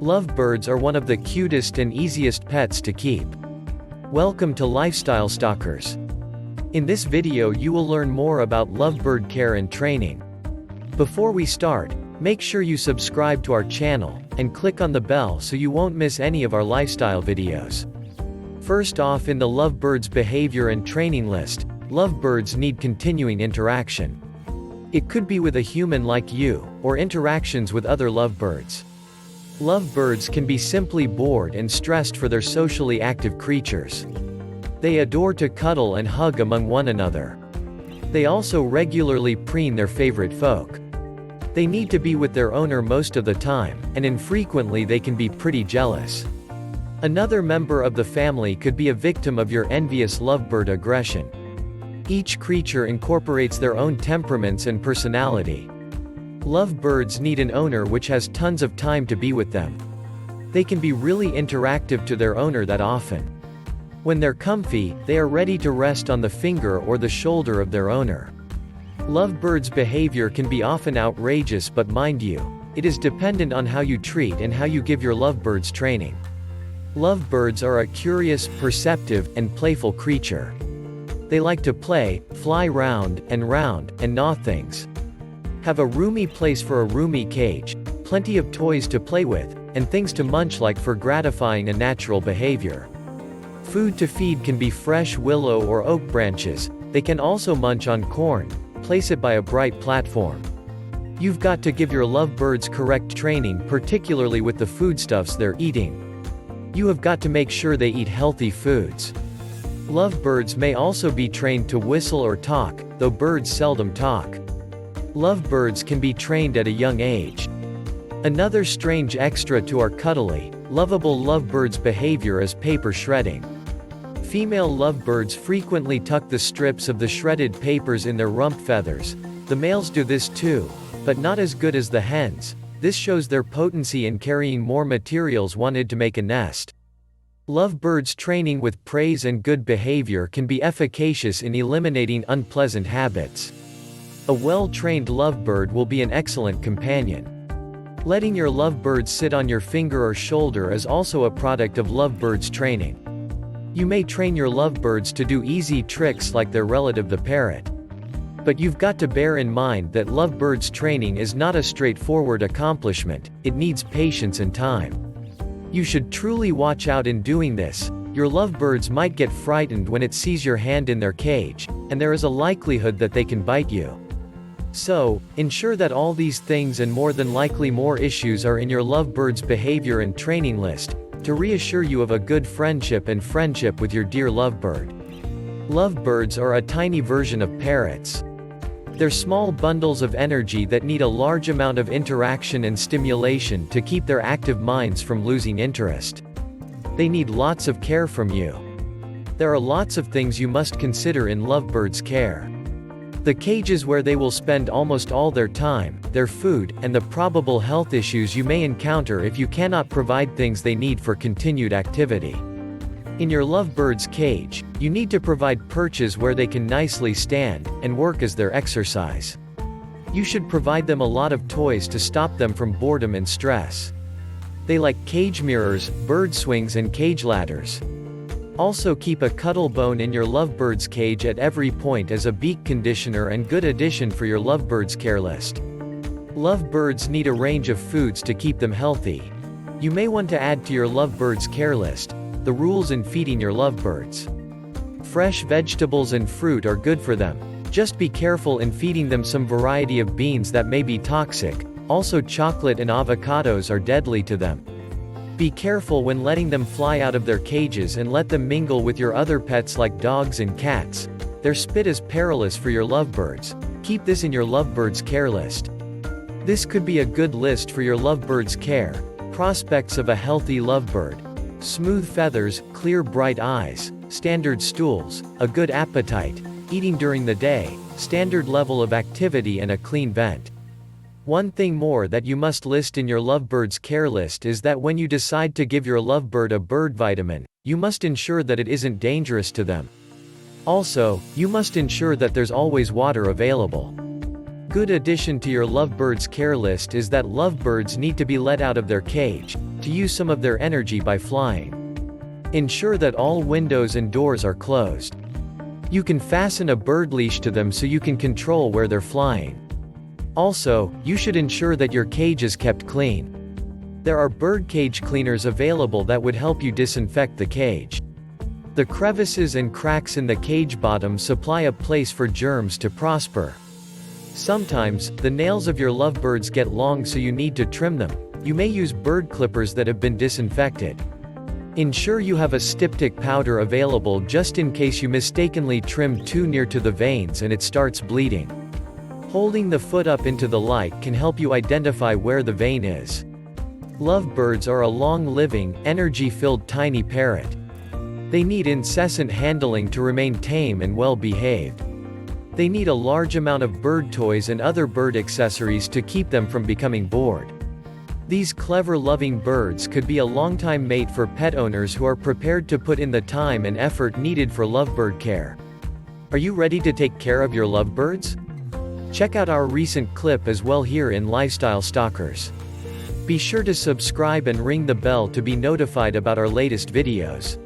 Lovebirds are one of the cutest and easiest pets to keep. Welcome to Lifestyle Stalkers. In this video you will learn more about Lovebird Care and Training. Before we start, make sure you subscribe to our channel, and click on the bell so you won't miss any of our lifestyle videos. First off, in the Lovebirds behavior and training list, lovebirds need continuing interaction. It could be with a human like you, or interactions with other lovebirds. Lovebirds can be simply bored and stressed for their socially active creatures. They adore to cuddle and hug among one another. They also regularly preen their favorite folk. They need to be with their owner most of the time, and infrequently they can be pretty jealous. Another member of the family could be a victim of your envious lovebird aggression. Each creature incorporates their own temperaments and personality. Lovebirds need an owner which has tons of time to be with them. They can be really interactive to their owner that often. When they're comfy, they are ready to rest on the finger or the shoulder of their owner. Lovebirds' behavior can be often outrageous, but mind you, it is dependent on how you treat and how you give your lovebirds training. Lovebirds are a curious, perceptive, and playful creature. They like to play, fly round, and gnaw things. Have a roomy place for a roomy cage, plenty of toys to play with, and things to munch like for gratifying a natural behavior. Food to feed can be fresh willow or oak branches. They can also munch on corn, place it by a bright platform. You've got to give your lovebirds correct training, particularly with the foodstuffs they're eating. You have got to make sure they eat healthy foods. Lovebirds may also be trained to whistle or talk, though birds seldom talk. Lovebirds can be trained at a young age. Another strange extra to our cuddly, lovable lovebirds' behavior is paper shredding. Female lovebirds frequently tuck the strips of the shredded papers in their rump feathers. The males do this too, but not as good as the hens. This shows their potency in carrying more materials wanted to make a nest. Lovebirds' training with praise and good behavior can be efficacious in eliminating unpleasant habits. A well-trained lovebird will be an excellent companion. Letting your lovebird sit on your finger or shoulder is also a product of lovebirds' training. You may train your lovebirds to do easy tricks like their relative the parrot. But you've got to bear in mind that lovebirds' training is not a straightforward accomplishment. It needs patience and time. You should truly watch out in doing this. Your lovebirds might get frightened when it sees your hand in their cage, and there is a likelihood that they can bite you. So, ensure that all these things and more than likely more issues are in your lovebirds' behavior and training list, to reassure you of a good friendship with your dear lovebird. Lovebirds are a tiny version of parrots. They're small bundles of energy that need a large amount of interaction and stimulation to keep their active minds from losing interest. They need lots of care from you. There are lots of things you must consider in lovebirds' care. The cages where they will spend almost all their time, their food, and the probable health issues you may encounter if you cannot provide things they need for continued activity. In your lovebird's cage, you need to provide perches where they can nicely stand and work as their exercise. You should provide them a lot of toys to stop them from boredom and stress. They like cage mirrors, bird swings, and cage ladders. Also keep a cuddle bone in your lovebird's cage at every point as a beak conditioner and good addition for your lovebird's care list. Lovebirds need a range of foods to keep them healthy. You may want to add to your lovebird's care list the rules in feeding your lovebirds. Fresh vegetables and fruit are good for them. Just be careful in feeding them some variety of beans that may be toxic. Also, chocolate and avocados are deadly to them. Be careful when letting them fly out of their cages and let them mingle with your other pets like dogs and cats. Their spit is perilous for your lovebirds. Keep this in your lovebird's care list. This could be a good list for your lovebird's care. Prospects of a healthy lovebird: smooth feathers, clear bright eyes, standard stools, a good appetite, eating during the day, standard level of activity, and a clean vent. One thing more that you must list in your lovebird's care list is that when you decide to give your lovebird a bird vitamin, you must ensure that it isn't dangerous to them. Also, you must ensure that there's always water available. Good addition to your Lovebirds care list is that lovebirds need to be let out of their cage, to use some of their energy by flying. Ensure that all windows and doors are closed. You can fasten a bird leash to them so you can control where they're flying. Also, you should ensure that your cage is kept clean. There are bird cage cleaners available that would help you disinfect the cage. The crevices and cracks in the cage bottom supply a place for germs to prosper. Sometimes, the nails of your lovebirds get long, so you need to trim them. You may use bird clippers that have been disinfected. Ensure you have a styptic powder available just in case you mistakenly trim too near to the veins and it starts bleeding. Holding the foot up into the light can help you identify where the vein is. Lovebirds are a long-living, energy-filled tiny parrot. They need incessant handling to remain tame and well-behaved. They need a large amount of bird toys and other bird accessories to keep them from becoming bored. These clever loving birds could be a long-time mate for pet owners who are prepared to put in the time and effort needed for lovebird care. Are you ready to take care of your lovebirds? Check out our recent clip as well here in Lifestyle Stalkers. Be sure to subscribe and ring the bell to be notified about our latest videos.